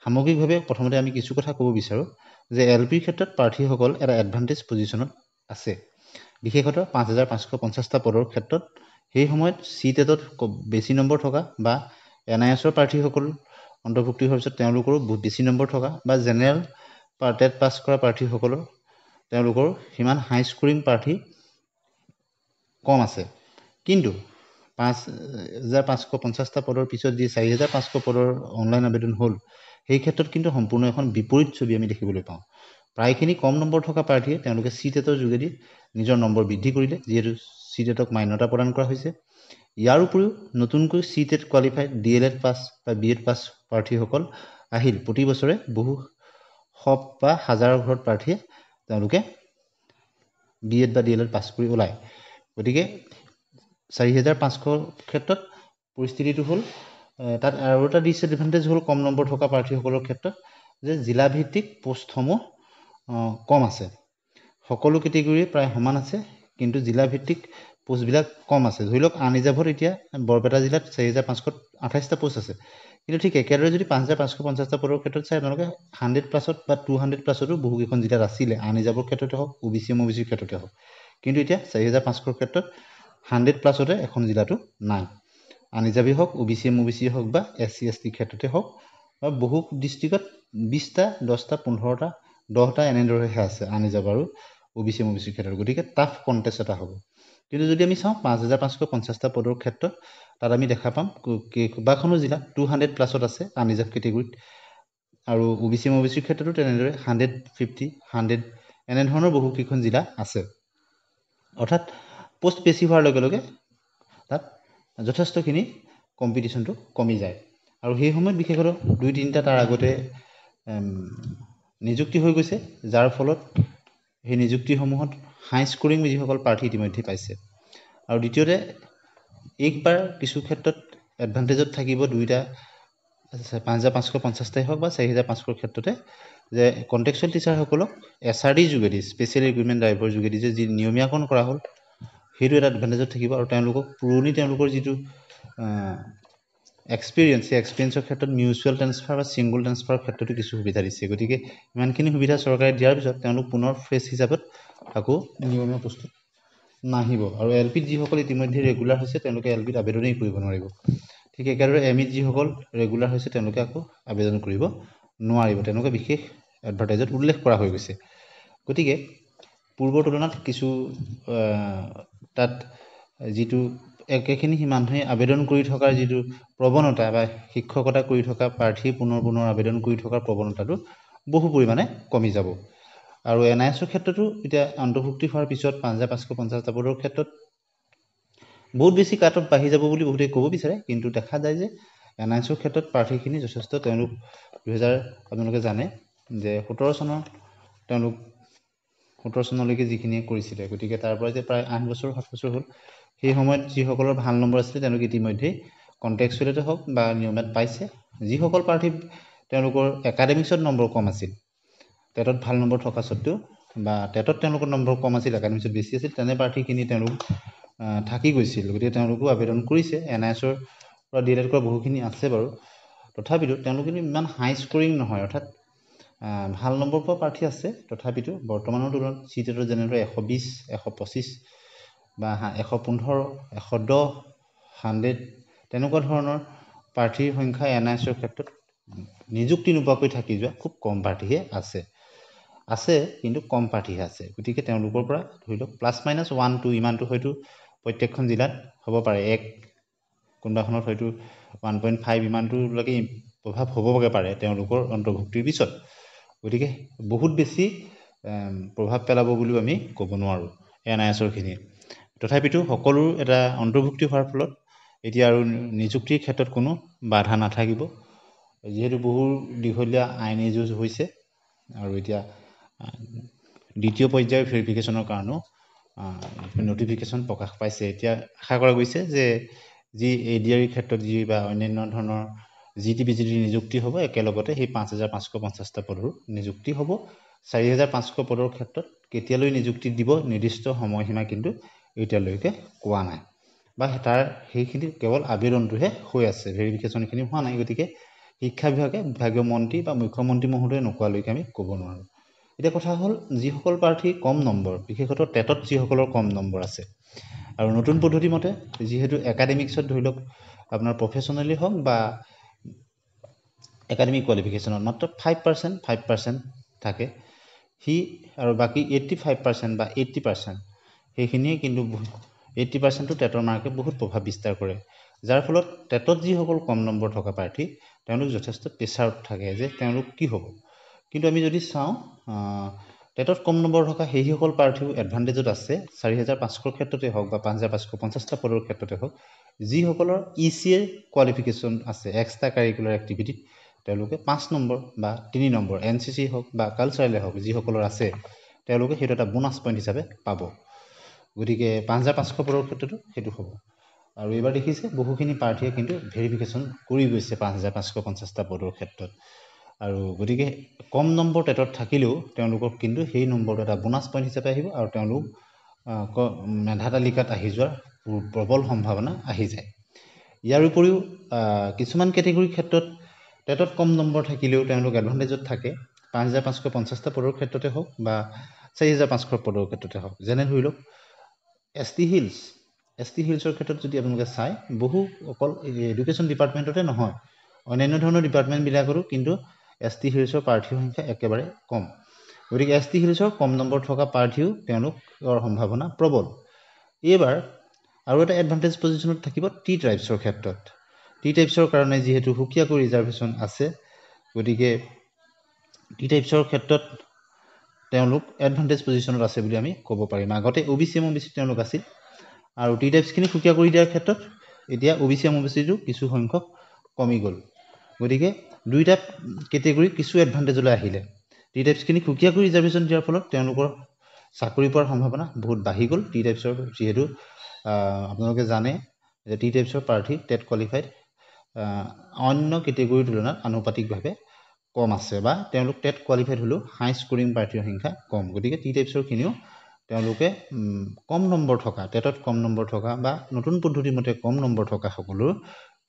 সামগ্ৰিকভাৱে প্ৰথমতে আমি কিছু কথা ক'ব বিচাৰোঁ যে LPৰ ক্ষেত্ৰত প্ৰাৰ্থীসকল এটা এডভান্টেজ পজিশ্যনত আছে বিশেষতঃ 5550টা পদৰ ক্ষেত্ৰত সেই সময়ত CTET-ত বেছি নম্বৰ থকা বা NISৰ প্ৰাৰ্থীসকল অন্তৰ্ভুক্তি হোৱাৰ পিছত তেওঁলোকৰো বেছি নম্বৰ থকা বা জেনেৰেল টেট পাছ কৰা প্ৰাৰ্থীসকলৰ তেওঁলোকৰ সিমান হাই স্কোৰিং প্ৰাৰ্থী কম আছে কিন্তু 5550টা পদৰ পিছত যি 4500 পদৰ অনলাইন আবেদন হ'ল সেই ক্ষেত্ৰত কিন্তু সম্পূৰ্ণ এখন বিপৰীত ছবি আমি দেখিবলৈ পাওঁ প্ৰায়খিনি কম নম্বৰ থকা প্ৰাৰ্থীয়ে তেওঁলোকে CTET-ৰ যোগেদি নিজৰ নম্বৰ বৃদ্ধি কৰিলে যিহেতু CTET-ক মান্যতা প্ৰদান কৰা হৈছে ইয়াৰ উপৰিও নতুনকৈ CTET কোৱালিফাইড DLED পাছ বা BEd পাছ প্ৰাৰ্থীসকল আহিল প্ৰতি বছৰে বহু শব বা হাজাৰৰ ঘৰত প্ৰাৰ্থীয়ে তেওঁলোকে BEd বা DLED পাছ কৰি ওলায় গতিকে 4500 ক্ষেত্ৰত পৰিস্থিতিটো হ'ল তাত আৰু এটা ডিসএডভান্টেজ হ'ল কম নম্বৰ থকা প্ৰাৰ্থীসকলৰ ক্ষেত্ৰত যে জিলা ভিত্তিক পোষ্টসমূহ কম আছে সকলো কেটেগৰী প্ৰায় সমান আছে কিন্তু জিলা ভিত্তিক পোষ্টবিলাক কম আছে ধৰি লওক আনৰিজাৰ্ভত এতিয়া বৰপেটা জিলাত 4528টা পোষ্ট আছে কিন্তু ঠিক একেদৰে যদি 5550টা পদৰ ক্ষেত্ৰত চাই আপোনালোকে 100 প্লাছত বা 200 প্লাছতো বহুকেইখন জিলাত আছিলে আনৰিজাৰ্ভৰ ক্ষেত্ৰতে হওক OBC MOBCৰ ক্ষেত্ৰতে হওক কিন্তু এতিয়া 4500ৰ ক্ষেত্ৰত 100 প্লাছতে এখন জিলাটো নাই আনৰিজাৰ্ভে হওক OBC MOBC হওক বা SC ST ক্ষেত্ৰতে হওক বা বহু ডিষ্ট্ৰিক্টত 20টা 10টা 15টা 10টা এনেদৰেহে আছে আনৰিজাৰ্ভ আৰু OBC MOBC ক্ষেত্ৰত গতিকে টাফ কণ্টেষ্ট এটা হ'ব কিন্তু যদি আমি চাওঁ 5550টা পদৰ ক্ষেত্ৰত তাত আমি দেখা পাম কেইবাখনো জিলা 200 প্লাছত আছে আনৰিজাৰ্ভ কেটেগৰীত আৰু OBC MOBCৰ ক্ষেত্ৰতো তেনেদৰে 150 100 এনেধৰণৰ বহুকেইখন জিলা আছে অৰ্থাৎ পোষ্ট বেছি হোৱাৰ লগে লগে তাত যথেষ্টখিনি কম্পিটিশ্যনটো কমি যায় আৰু সেই সময়ত বিশেষতঃ 2-3টা তাৰ আগতে নিযুক্তি হৈ গৈছে যাৰ ফলত সেই নিযুক্তিসমূহত হাই স্কোৰিং যিসকল প্ৰাৰ্থী ইতিমধ্যে পাইছে আৰু দ্বিতীয়তে একবাৰ কিছু ক্ষেত্ৰত এডভান্টেজত থাকিব দুইটা 5550টাই হওক বা 4500ৰ ক্ষেত্ৰতে যে কণ্টেক্সুৱেল টিচাৰসকলক SRD যোগেদি স্পেচিয়েল ৰিক্ৰুইটমেণ্ট ড্ৰাইভৰ যোগেদি যে যি নিয়মীয়াকৰণ কৰা হ'ল সেইটো এটা এডভান্টেজত থাকিব আৰু তেওঁলোকৰ যিটো এক্সপিৰিয়েঞ্চ সেই এক্সপিৰিয়েঞ্চৰ ক্ষেত্ৰত মিউচুৱেল ট্ৰেন্সফাৰ বা ছিংগুল ট্ৰেন্সফাৰৰ ক্ষেত্ৰতো কিছু সুবিধা দিছে গতিকে ইমানখিনি সুবিধা চৰকাৰে দিয়াৰ পিছত তেওঁলোক পুনৰ ফ্ৰেছ হিচাপত আকৌ নিয়মীয়া পোষ্টত নাহিব আৰু LPত যিসকল ইতিমধ্যে ৰেগুলাৰ হৈছে তেওঁলোকে LPত আবেদনেই কৰিব নোৱাৰিব ঠিক একেদৰে MEত যিসকল ৰেগুলাৰ হৈছে তেওঁলোকে আকৌ আবেদন কৰিব নোৱাৰিব তেনেকুৱা বিশেষ এডভাৰটাইজত উল্লেখ কৰা হৈ গৈছে গতিকে পূৰ্বৰ তুলনাত কিছু তাত যিটো একেখিনি মানুহে আবেদন কৰি থকাৰ যিটো প্ৰৱণতা বা শিক্ষকতা কৰি থকা প্ৰাৰ্থী পুনৰ আবেদন কৰি থকাৰ প্ৰৱণতাটো বহু পৰিমাণে কমি যাব আৰু NISৰ ক্ষেত্ৰতো এতিয়া অন্তৰ্ভুক্তি হোৱাৰ পিছত 5550টা পদৰ ক্ষেত্ৰত বহুত বেছি কাট অফ বাঢ়ি যাব বুলি বহুতে ক'ব বিচাৰে কিন্তু দেখা যায় যে NISৰ ক্ষেত্ৰত প্ৰাৰ্থীখিনি যথেষ্ট তেওঁলোক 2000 আপোনালোকে জানে যে 17 চনৰ তেওঁলোক 17 চনলৈকে যিখিনি কৰিছিলে গতিকে তাৰ পৰা যে প্ৰায় 8 বছৰ 7 বছৰ হ'ল সেই সময়ত যিসকলৰ ভাল নম্বৰ আছিলে তেওঁলোক ইতিমধ্যে কণ্টেক্সুৱেলতে হওক বা নিয়মত পাইছে যিসকল প্ৰাৰ্থী তেওঁলোকৰ একাডেমিক্সত নম্বৰ কম আছিল টেটত ভাল নম্বৰ থকা সত্ত্বেও বা টেটত তেওঁলোকৰ নম্বৰ কম আছিল একাডেমিক্সত বেছি আছিল তেনে প্ৰাৰ্থীখিনি তেওঁলোক থাকি গৈছিল গতিকে তেওঁলোকো আবেদন কৰিছে NISৰ পৰা DLED কৰা বহুখিনি আছে বাৰু তথাপিতো তেওঁলোকে ইমান হাই স্কোৰিং নহয় অৰ্থাৎ ভাল নম্বৰ পোৱা প্ৰাৰ্থী আছে তথাপিতো বৰ্তমানৰ তুলনাত CTETৰ যেনেদৰে 120 125 বা 115 110 100 তেনেকুৱা ধৰণৰ প্ৰাৰ্থীৰ সংখ্যা NISৰ ক্ষেত্ৰত নিযুক্তি নোপোৱাকৈ থাকি যোৱা খুব কম প্ৰাৰ্থীহে আছে কিন্তু কম প্ৰাৰ্থীহে আছে গতিকে তেওঁলোকৰ পৰা ধৰি লওক +-1 2 ইমানটো হয়তো প্ৰত্যেকখন জিলাত হ'ব পাৰে কোনোবাখনত হয়তো 1.5 ইমানটোলৈকে প্ৰভাৱ হ'বগে পাৰে তেওঁলোকৰ অন্তৰ্ভুক্তিৰ পিছত গতিকে বহুত বেছি প্ৰভাৱ পেলাব বুলিও আমি ক'ব নোৱাৰোঁ NISৰ খিনি তথাপিতো সকলো এটা অন্তৰ্ভুক্তি হোৱাৰ ফলত এতিয়া আৰু নিযুক্তিৰ ক্ষেত্ৰত কোনো বাধা নাথাকিব যিহেতু বহু দীঘলীয়া আইনী যুঁজ হৈছে আৰু এতিয়া দ্বিতীয় পৰ্যায়ৰ ভেৰিফিকেশ্যনৰ কাৰণেও নটিফিকেশ্যন প্ৰকাশ পাইছে এতিয়া আশা কৰা গৈছে যে যি ADR ক্ষেত্ৰত যি বা অন্যান্য ধৰণৰ GTBGD নিযুক্তি হ'ব একেলগতে সেই 5550টা পদৰ নিযুক্তি হ'ব 4500 পদৰ ক্ষেত্ৰত কেতিয়ালৈ নিযুক্তি দিব নিৰ্দিষ্ট সময়সীমা কিন্তু এতিয়ালৈকে কোৱা নাই বা তাৰ সেইখিনি কেৱল আবেদনটোহে হৈ আছে ভেৰিফিকেশ্যনখিনি হোৱা নাই গতিকে শিক্ষা বিভাগীয় মন্ত্ৰী বা মুখ্যমন্ত্ৰী মহোদয়ে নোকোৱালৈকে আমি ক'ব নোৱাৰোঁ। এতিয়া কথা হ'ল যিসকল প্ৰাৰ্থী কম নম্বৰ, বিশেষত টেটত যিসকলৰ কম নম্বৰ আছে, আৰু নতুন পদ্ধতি মতে যিহেতু একাডেমিক্সত ধৰি লওক আপোনাৰ প্ৰফেশ্যনেলি হওক বা একাডেমিক কোৱালিফিকেশ্যনত মাত্ৰ 5% থাকে, সি আৰু বাকী 85% বা 80% সেইখিনিয়ে কিন্তু 80%টো টেটৰ মাৰ্কে বহুত প্ৰভাৱ বিস্তাৰ কৰে, যাৰ ফলত টেটত যিসকল কম নম্বৰ থকা প্ৰাৰ্থী তেওঁলোক যথেষ্ট প্ৰেছাৰত থাকে যে তেওঁলোক কি হ'ব। কিন্তু আমি যদি চাওঁ টেটত কম নম্বৰ থকা সেইসকল প্ৰাৰ্থীও এডভান্টেজত আছে 4,500 ক্ষেত্ৰতে হওক বা 5,550টা পদৰ ক্ষেত্ৰতে হওক, যিসকলৰ ECA কোৱালিফিকেশ্যন আছে, এক্সট্ৰা কাৰিকুলাৰ এক্টিভিটিত তেওঁলোকে 5 নম্বৰ বা 3 নম্বৰ NCC হওক বা কালচাৰেলে হওক যিসকলৰ আছে তেওঁলোকে সেইটো এটা বোনাছ পইণ্ট হিচাপে পাব। গতিকে 5,500 পদৰ ক্ষেত্ৰতো সেইটো হ'ব। আৰু এইবাৰ দেখিছে বহুখিনি প্ৰাৰ্থীয়ে কিন্তু ভেৰিফিকেশ্যন কৰি গৈছে 5,550টা পদৰ ক্ষেত্ৰত। আৰু গতিকে কম নম্বৰ টেটত থাকিলেও তেওঁলোকক কিন্তু সেই নম্বৰটো এটা বোনাছ পইণ্ট হিচাপে আহিব আৰু তেওঁলোক মেধা তালিকাত আহি যোৱাৰ প্ৰবল সম্ভাৱনা আহি যায়। ইয়াৰ উপৰিও কিছুমান কেটেগৰীৰ ক্ষেত্ৰত টেটত কম নম্বৰ থাকিলেও তেওঁলোক এডভান্টেজত থাকে 5,550টা পদৰ ক্ষেত্ৰতে হওক বা 4,500 পদৰ ক্ষেত্ৰতে হওক। যেনে ধৰি লওক ST হিলছৰ ক্ষেত্ৰত যদি আপোনালোকে চায়, বহু অকল এডুকেশ্যন ডিপাৰ্টমেণ্টতে নহয়, অন্যান্য ধৰণৰ ডিপাৰ্টমেণ্টবিলাকতো কিন্তু ST হিলছৰ প্ৰাৰ্থীৰ সংখ্যা একেবাৰে কম। গতিকে ST হিলছৰ কম নম্বৰ থকা প্ৰাৰ্থীও তেওঁলোকৰ সম্ভাৱনা প্ৰবল। এইবাৰ আৰু এটা এডভান্টেজ পজিশ্যনত থাকিব টি ট্ৰাইবছৰ ক্ষেত্ৰত। টি ট্ৰাইবছৰ কাৰণে যিহেতু সুকীয়াকৈ ৰিজাৰ্ভেশ্যন আছে, গতিকে টি ট্ৰাইবছৰ ক্ষেত্ৰত তেওঁলোক এডভান্টেজ পজিশ্যনত আছে বুলি আমি ক'ব পাৰিম। আগতে OBC MOBC তেওঁলোক আছিল, আৰু টি টাইপছখিনি সুকীয়া কৰি দিয়াৰ ক্ষেত্ৰত এতিয়া OBC MOBCটো কিছু সংখ্যক কমি গ'ল। গতিকে দুইটা কেটেগৰী কিছু এডভান্টেজলৈ আহিলে। টি টাইপছখিনি সুকীয়া কৰি ৰিজাৰ্ভেশ্যন দিয়াৰ ফলত তেওঁলোকৰ চাকৰি পোৱাৰ সম্ভাৱনা বহুত বাঢ়ি গ'ল। টি টাইপছৰ যিহেতু আপোনালোকে জানে যে টি টাইপছৰ প্ৰাৰ্থী টেট কোৱালিফাইড অন্য কেটেগৰীৰ তুলনাত আনুপাতিকভাৱে কম আছে, বা তেওঁলোক টেট কোৱালিফাইড হ'লেও হাই স্ক'ৰিং প্ৰাৰ্থীৰ সংখ্যা কম। গতিকে টি টাইপছৰখিনিও তেওঁলোকে কম নম্বৰ থকা, টেটত কম নম্বৰ থকা বা নতুন পদ্ধতিৰ মতে কম নম্বৰ থকা সকলৰ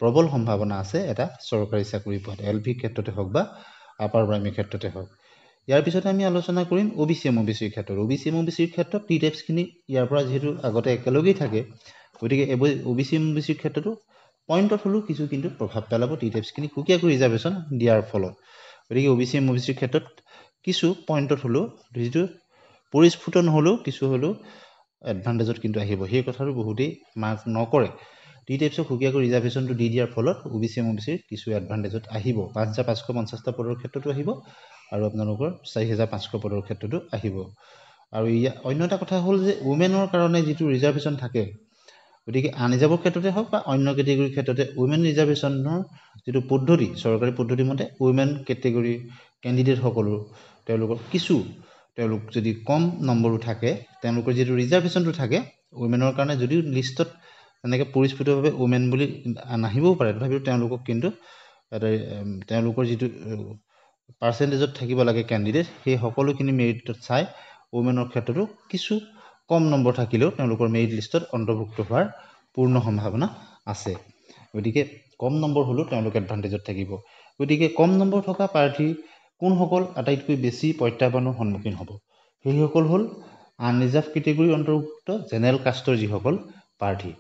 প্ৰবল সম্ভাৱনা আছে এটা চৰকাৰী চাকৰি পোৱাত, LP ক্ষেত্ৰতে হওক বা আপাৰ প্ৰাইমেৰী ক্ষেত্ৰতে হওক। ইয়াৰ পিছতে আমি আলোচনা কৰিম OBC MOBCৰ ক্ষেত্ৰত। OBC MOBCৰ ক্ষেত্ৰত টি টাইপছখিনি ইয়াৰ পৰা যিহেতু আগতে একেলগেই থাকে, গতিকে OBC MOBCৰ ক্ষেত্ৰতো পইণ্টত হ'লেও কিছু কিন্তু প্ৰভাৱ পেলাব টি টাইপছখিনি সুকীয়াকৈ ৰিজাৰ্ভেশ্যন দিয়াৰ ফলত। গতিকে OBC MOBCৰ ক্ষেত্ৰত কিছু পইণ্টত হ'লেও, যিটো পৰিস্ফুট নহ'লেও কিছু হ'লেও এডভান্টেজত কিন্তু আহিব। সেই কথাটো বহুতেই মাৰ্ক নকৰে। টি টাইপছক সুকীয়াকৈ ৰিজাৰ্ভেশ্যনটো দি দিয়াৰ ফলত OBC MOBCৰ কিছু এডভান্টেজত আহিব। 5,550টা পদৰ ক্ষেত্ৰতো আহিব আৰু আপোনালোকৰ 4,500 পদৰ ক্ষেত্ৰতো আহিব। আৰু অন্য এটা কথা হ'ল যে উমেনৰ কাৰণে যিটো ৰিজাৰ্ভেশ্যন থাকে, গতিকে আনৰিজাৰ্ভৰ ক্ষেত্ৰতে হওক বা অন্য কেটেগৰীৰ ক্ষেত্ৰতে উমেন ৰিজাৰ্ভেশ্যনৰ যিটো পদ্ধতি, চৰকাৰী পদ্ধতি মতে উমেন কেটেগৰীৰ কেণ্ডিডেটসকলো তেওঁলোক যদি কম নম্বৰো থাকে, তেওঁলোকৰ যিটো ৰিজাৰ্ভেশ্যনটো থাকে উমেনৰ কাৰণে, যদিও লিষ্টত তেনেকৈ পৰিস্ফুটভাৱে উমেন বুলি নাহিবও পাৰে, তথাপিও তেওঁলোকক কিন্তু তেওঁলোকৰ যিটো পাৰ্চেণ্টেজত থাকিব লাগে কেণ্ডিডেট, সেই সকলোখিনি মেৰিটত চাই উমেনৰ ক্ষেত্ৰতো কিছু কম নম্বৰ থাকিলেও তেওঁলোকৰ মেৰিট লিষ্টত অন্তৰ্ভুক্ত হোৱাৰ পূৰ্ণ সম্ভাৱনা আছে। গতিকে কম নম্বৰ হ'লেও তেওঁলোক এডভান্টেজত থাকিব। গতিকে কম নম্বৰ থকা প্ৰাৰ্থী কোনসকল আটাইতকৈ বেছি প্ৰত্যাহ্বানৰ সন্মুখীন হ'ব? সেইসকল হ'ল আনৰিজাৰ্ভ কেটেগৰীৰ অন্তৰ্ভুক্ত জেনেৰেল কাষ্টৰ যিসকল প্ৰাৰ্থী।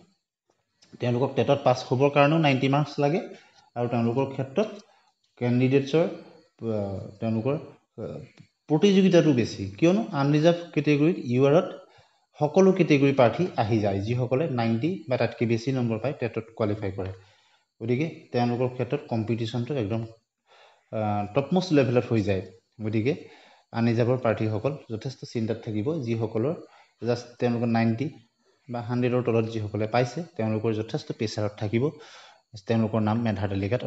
তেওঁলোকক টেটত পাছ হ'বৰ কাৰণেও 90 মাৰ্কছ লাগে, আৰু তেওঁলোকৰ ক্ষেত্ৰত কেণ্ডিডেটছৰ তেওঁলোকৰ প্ৰতিযোগিতাটো বেছি, কিয়নো আনৰিজাৰ্ভ কেটেগৰীত URত সকলো কেটেগৰী প্ৰাৰ্থী আহি যায়, যিসকলে 90 বা তাতকৈ বেছি নম্বৰ পাই টেটত কোৱালিফাই কৰে। গতিকে তেওঁলোকৰ ক্ষেত্ৰত কম্পিটিশ্যনটো একদম টপমষ্ট লেভেলত হৈ যায়। গতিকে আনৰিজাৰ্ভৰ প্ৰাৰ্থীসকল যথেষ্ট চিন্তাত থাকিব, যিসকলৰ জাষ্ট তেওঁলোকৰ 90 বা 100ৰ তলত যিসকলে পাইছে তেওঁলোকৰ যথেষ্ট প্ৰেছাৰত থাকিব, তেওঁলোকৰ নাম মেধাৰ তালিকাত